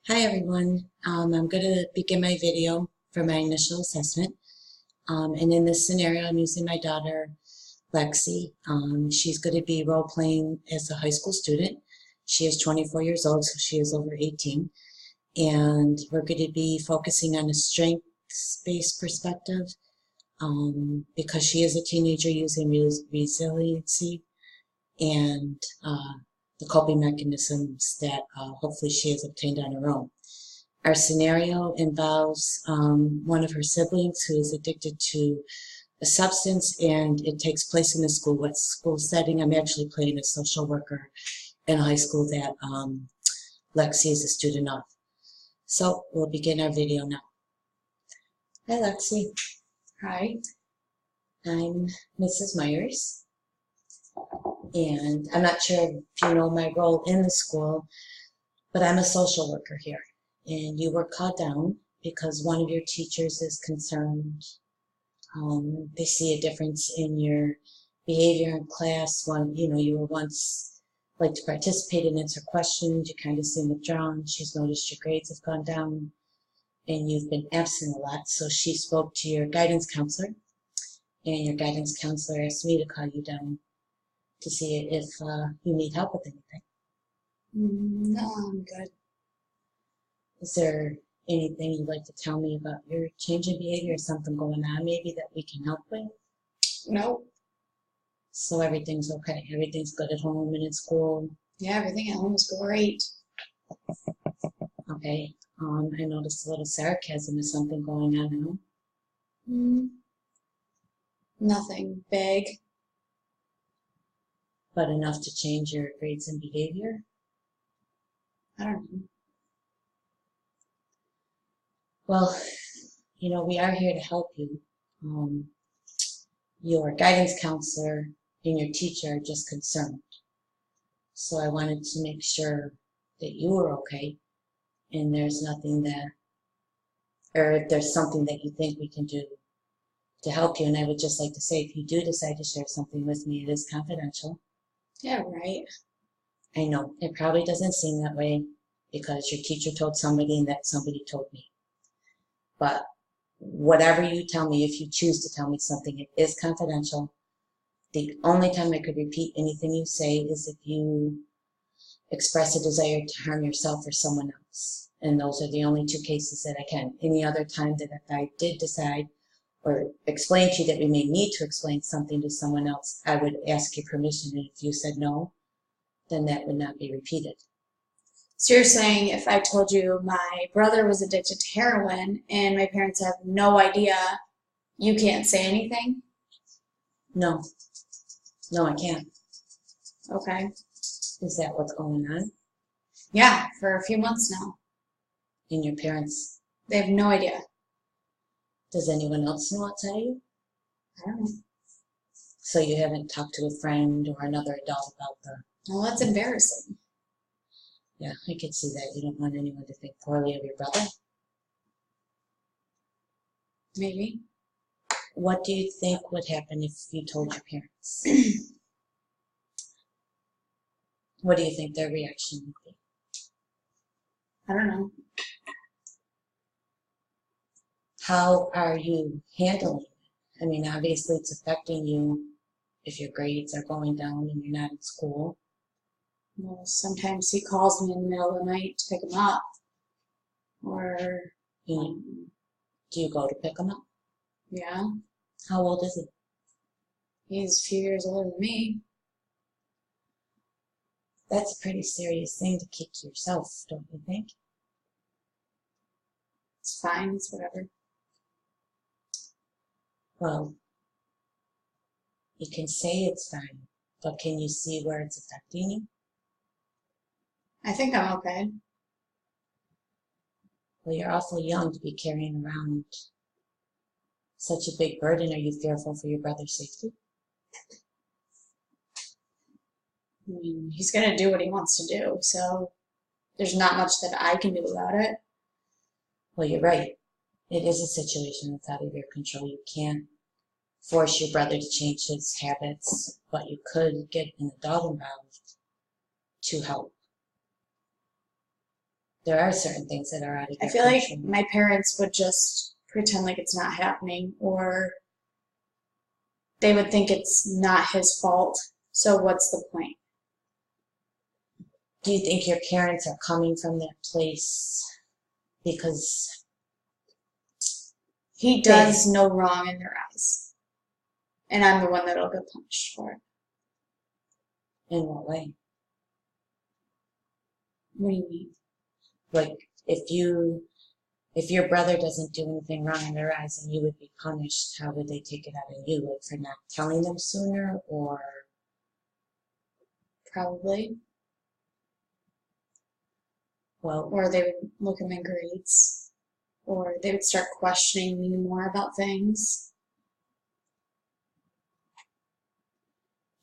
Hi everyone. I'm going to begin my video for my initial assessment. And in this scenario, I'm using my daughter, Lexi. She's going to be role playing as a high school student. She is 24 years old, so she is over 18. And we're going to be focusing on a strengths-based perspective because she is a teenager using resiliency and the coping mechanisms that hopefully she has obtained on her own. Our scenario involves one of her siblings who is addicted to a substance, and it takes place in a school. What school setting? I'm actually playing a social worker in a high school that Lexi is a student of. So we'll begin our video now. Hi, Lexi. Hi. I'm Mrs. Myers, and I'm not sure if you know my role in the school, but I'm a social worker here. And you were called down because one of your teachers is concerned. They see a difference in your behavior in class. You were once like to participate and answer questions. You kind of seem withdrawn. She's noticed your grades have gone down and you've been absent a lot. So she spoke to your guidance counselor, and your guidance counselor asked me to call you down to see if you need help with anything. No, I'm good. Is there anything you'd like to tell me about your change in behavior or something going on maybe that we can help with? Nope. So everything's okay. Everything's good at home and in school. Yeah, everything at home is great. Okay. I noticed a little sarcasm. Is something going on now? Nothing big. But enough to change your grades and behavior? I don't know. Well, we are here to help you. Your guidance counselor and your teacher are just concerned. So I wanted to make sure that you were okay and there's nothing that, or if there's something that you think we can do to help you. And I would just like to say, if you do decide to share something with me, it is confidential. Yeah, right. I know it probably doesn't seem that way because your teacher told somebody and that somebody told me. But whatever you tell me, if you choose to tell me something, it is confidential. The only time I could repeat anything you say is if you express a desire to harm yourself or someone else. And those are the only two cases that I can. Any other time that if I did decide or explain to you that we may need to explain something to someone else, I would ask your permission. And if you said no, then that would not be repeated. So you're saying if I told you my brother was addicted to heroin and my parents have no idea, you can't say anything? No. No, I can't. Okay. Is that what's going on? Yeah, for a few months now. And your parents? They have no idea. Does anyone else know outside of you? I don't know. So you haven't talked to a friend or another adult about the... Well, that's embarrassing. Yeah, I could see that. You don't want anyone to think poorly of your brother. Maybe. What do you think would happen if you told your parents? What do you think their reaction would be? I don't know. How are you handling it? I mean, obviously it's affecting you if your grades are going down and you're not in school. Well, sometimes he calls me in the middle of the night to pick him up. Or, Do you go to pick him up? yeah, How old is he? he's a few years older than me. That's a pretty serious thing to keep to yourself, don't you think? It's fine, it's whatever. Well, you can say it's fine, but can you see where it's affecting you? I think I'm okay. Well, you're awful young to be carrying around such a big burden. Are you fearful for your brother's safety? I mean, he's gonna do what he wants to do, so there's not much that I can do about it. Well, you're right. It is a situation that's out of your control. You can't force your brother to change his habits, but you could get an adult involved to help. There are certain things that are out of I your feel like control. my parents would just pretend like it's not happening, or they would think it's not his fault. So what's the point? Do you think your parents are coming from that place because He does no wrong in their eyes, and I'm the one that'll get punished for it. in what way? What do you mean? Like if your brother doesn't do anything wrong in their eyes and you would be punished, how would they take it out on you? Like for not telling them sooner, or Probably. well, Or they would look at my grades, or they would start questioning me more about things.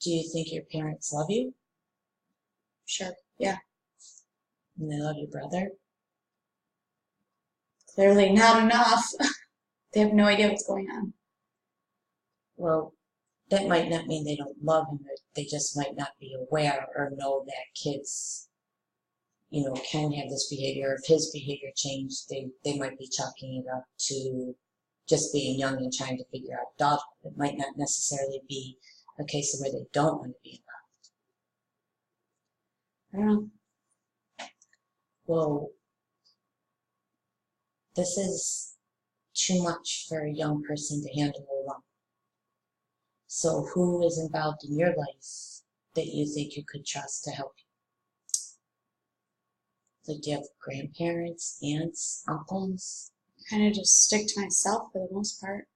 do you think your parents love you Sure, yeah. and they love your brother? Clearly not enough. They have no idea what's going on. Well, that might not mean they don't love him, but they just might not be aware or know that kids, can have this behavior. If his behavior changed, they might be chalking it up to just being young and trying to figure out adulthood. It might not necessarily be a case of where they don't want to be involved. I don't know. Well, this is too much for a young person to handle alone. So who is involved in your life that you think you could trust to help you? Like, do you have grandparents, aunts, uncles? Kind of just stick to myself for the most part.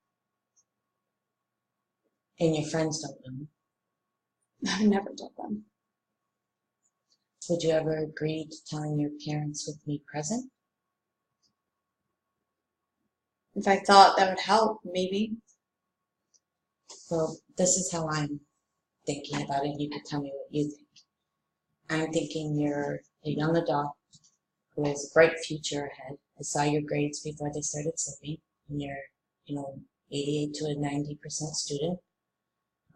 And your friends don't know? I've never told them. Would you ever agree to telling your parents with me present? If I thought that would help, maybe. Well, this is how I'm thinking about it. You could tell me what you think. I'm thinking you're a young adult who has a bright future ahead. I saw your grades before they started slipping, and you're, 88 to a 90% student.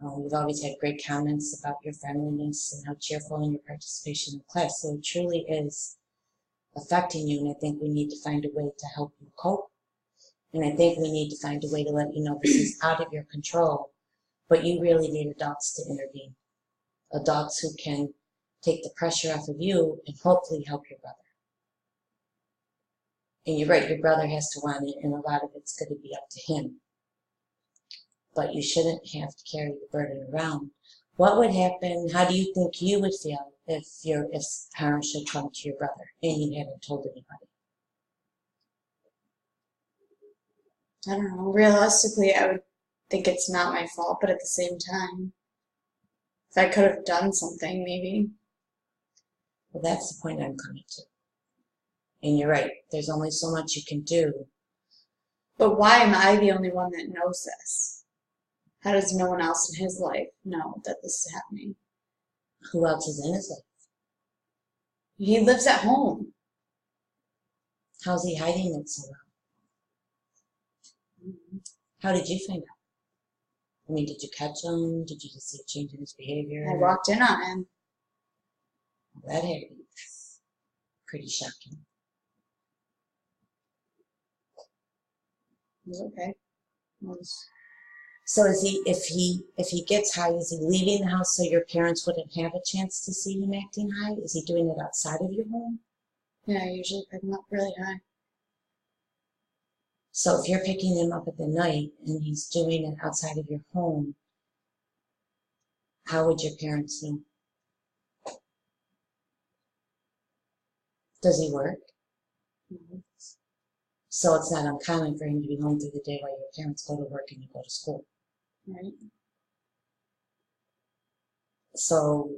You've always had great comments about your friendliness and how cheerful in your participation in class. So it truly is affecting you, and I think we need to find a way to help you cope. And I think we need to find a way to let you know this is out of your control, but you really need adults to intervene. Adults who can take the pressure off of you and hopefully help your brother. And you're right, your brother has to want it, and a lot of it's going to be up to him. But you shouldn't have to carry the burden around. What would happen, how do you think you would feel if parents should come to your brother and you haven't told anybody? I don't know. Realistically, I would think it's not my fault, but at the same time, if I could have done something, maybe. Well, that's the point I'm coming to. And you're right, there's only so much you can do. But why am I the only one that knows this? How does no one else in his life know that this is happening? Who else is in his life? He lives at home. How's he hiding it so well? How did you find out? I mean, did you catch him? Did you just see a change in his behavior? I walked in on him. That had to be pretty shocking. It was okay. So if he gets high, is he leaving the house so your parents wouldn't have a chance to see him acting high? Is he doing it outside of your home? Yeah, I usually pick him up really high. So if you're picking him up at the night and he's doing it outside of your home, how would your parents know? Does he work? Mm-hmm. So it's not uncommon for him to be home through the day while your parents go to work and you go to school. Right. So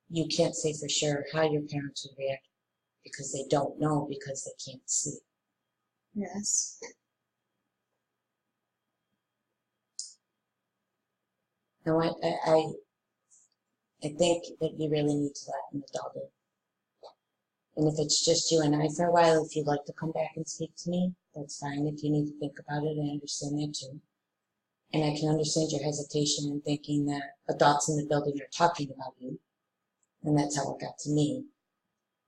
you can't say for sure how your parents would react because they don't know, because they can't see. Yes. Now I think that you really need to let an adult in. And if it's just you and I for a while, if you'd like to come back and speak to me, that's fine. If you need to think about it, I understand that too. And I can understand your hesitation in thinking that adults in the building are talking about you. And that's how it got to me.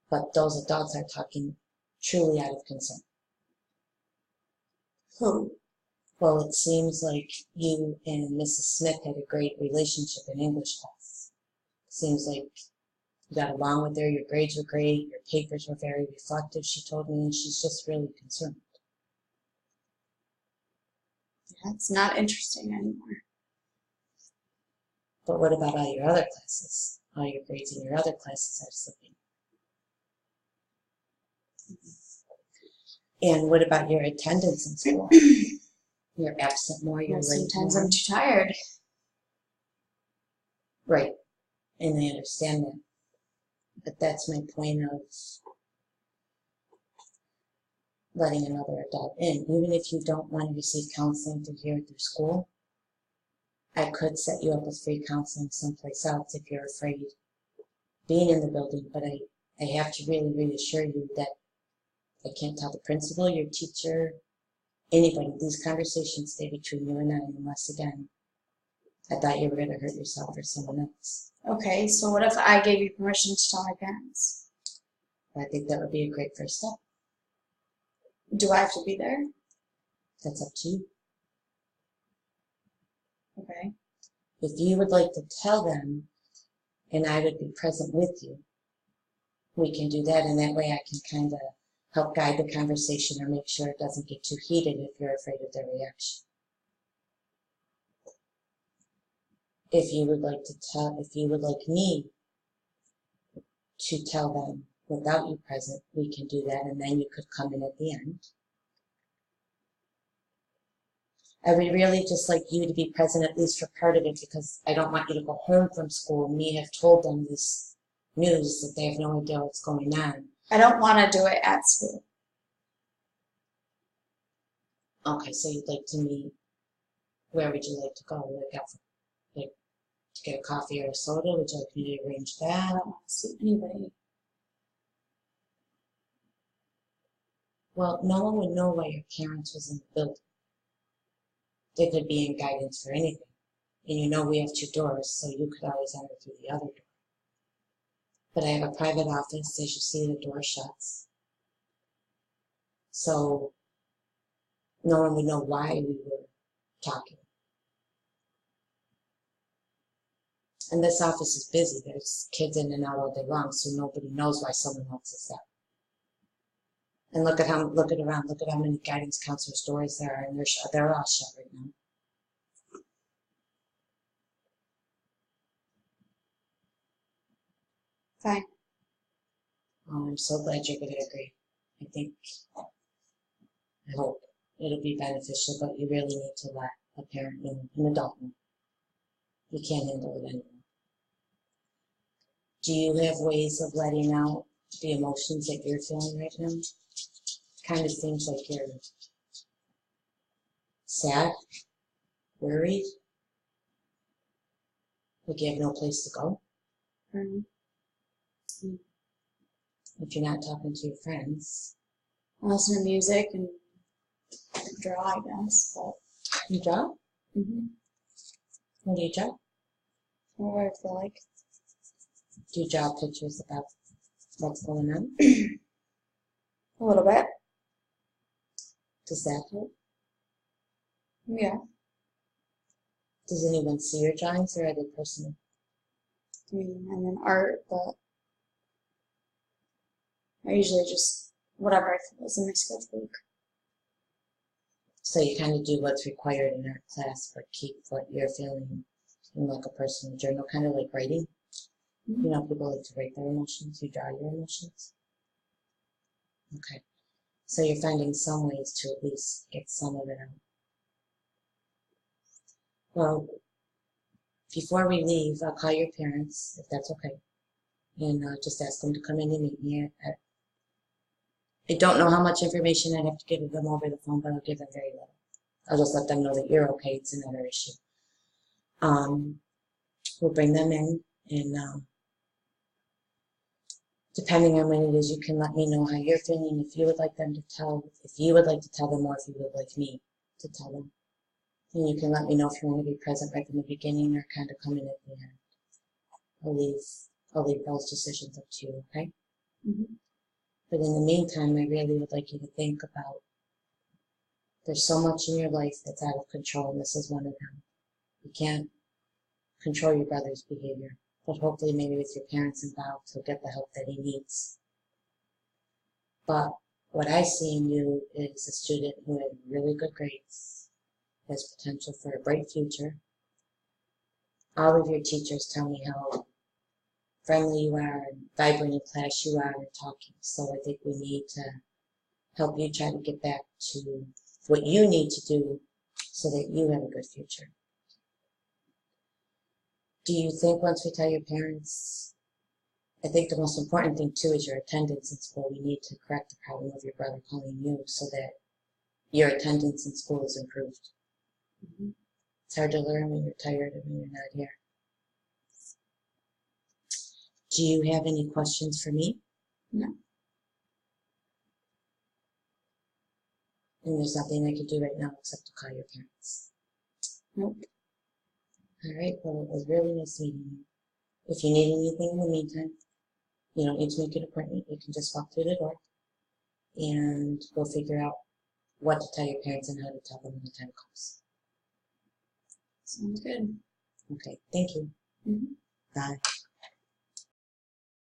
But those adults are talking truly out of concern. Who? Well, it seems like you and Mrs. Smith had a great relationship in English class. Seems like you got along with her, your grades were great, your papers were very reflective, she told me, and she's just really concerned. That's not interesting anymore. But what about all your other classes? All your grades in your other classes are slipping. And what about your attendance in school? You're absent more, you're late Sometimes more. I'm too tired. Right, and I understand that. But that's my point of letting another adult in. Even if you don't want to receive counseling through here through school, I could set you up with free counseling someplace else if you're afraid being in the building. But I have to really reassure you that I can't tell the principal, your teacher, anybody. These conversations stay between you and I, unless, again, I thought you were going to hurt yourself or someone else. Okay, so what if I gave you permission to tell my parents? I think that would be a great first step. Do I have to be there? That's up to you. Okay. If you would like to tell them, and I would be present with you, we can do that, and that way I can kind of help guide the conversation or make sure it doesn't get too heated if you're afraid of their reaction. If you would like me to tell them without you present, we can do that, and then you could come in at the end. I would really just like you to be present at least for part of it, because I don't want you to go home from school and me have told them this news that they have no idea what's going on. I don't want to do it at school. Okay, so you'd like to meet, where would you like to go? Like to get a coffee or a soda? Would you like me to arrange I that? don't want to see anybody. Well, no one would know why your parents was in the building. They could be in guidance for anything. And you know we have 2 doors, so you could always enter through the other door. But I have a private office, as you see the door shuts. So no one would know why we were talking. And this office is busy. There's kids in and out all day long, so nobody knows why someone else is there. And look around, look at how many guidance counselors' doors there are, and they're all shut right now. Fine. Oh, I'm so glad you're going to agree. I hope it'll be beneficial, but you really need to let a parent know, an adult know. You can't handle it anymore. Do you have ways of letting out the emotions that you're feeling right now? Kind of seems like you're sad, worried, like you have no place to go. Mm-hmm. If you're not talking to your friends. I listen to music and draw, I guess. But You draw? mm-hmm. What do you draw? Whatever I feel like. Do you draw pictures about what's going on? A little bit. Does that help? Yeah. Does anyone see your drawings, or are they personal? I mean, I'm in art, but I usually just whatever I feel is in my sketchbook. So you kind of do what's required in art class, but keep what you're feeling in like a personal journal, kind of like writing. Mm-hmm. You know, people like to write their emotions. You draw your emotions. Okay. So you're finding some ways to at least get some of it out. Well, before we leave, I'll call your parents, if that's okay, and just ask them to come in and meet me. I don't know how much information I'd have to give them over the phone, but I'll give them very little. I'll just let them know that you're okay. It's another issue. We'll bring them in, and depending on when it is, you can let me know how you're feeling. If you would like them to tell, if you would like to tell them, or if you would like me to tell them. And you can let me know if you want to be present right from the beginning or kind of come in at the end. I'll leave those decisions up to you, okay? But in the meantime, I really would like you to think about there's so much in your life that's out of control, and this is one of them. You can't control your brother's behavior, but hopefully maybe with your parents involved, he'll get the help that he needs. But what I see in you is a student who had really good grades, has potential for a bright future. All of your teachers tell me how friendly you are and vibrant in class you are and talking. So I think we need to help you try to get back to what you need to do so that you have a good future. Do you think once we tell your parents, I think the most important thing too is your attendance in school. We need to correct the problem of your brother calling you so that your attendance in school is improved. It's hard to learn when you're tired and when you're not here. Do you have any questions for me? No. And there's nothing I can do right now except to call your parents. Nope. All right, well, it was really nice meeting you. If you need anything in the meantime, you don't need to make an appointment. You can just walk through the door and we'll figure out what to tell your parents and how to tell them when the time comes. Sounds good. Okay, thank you. Bye.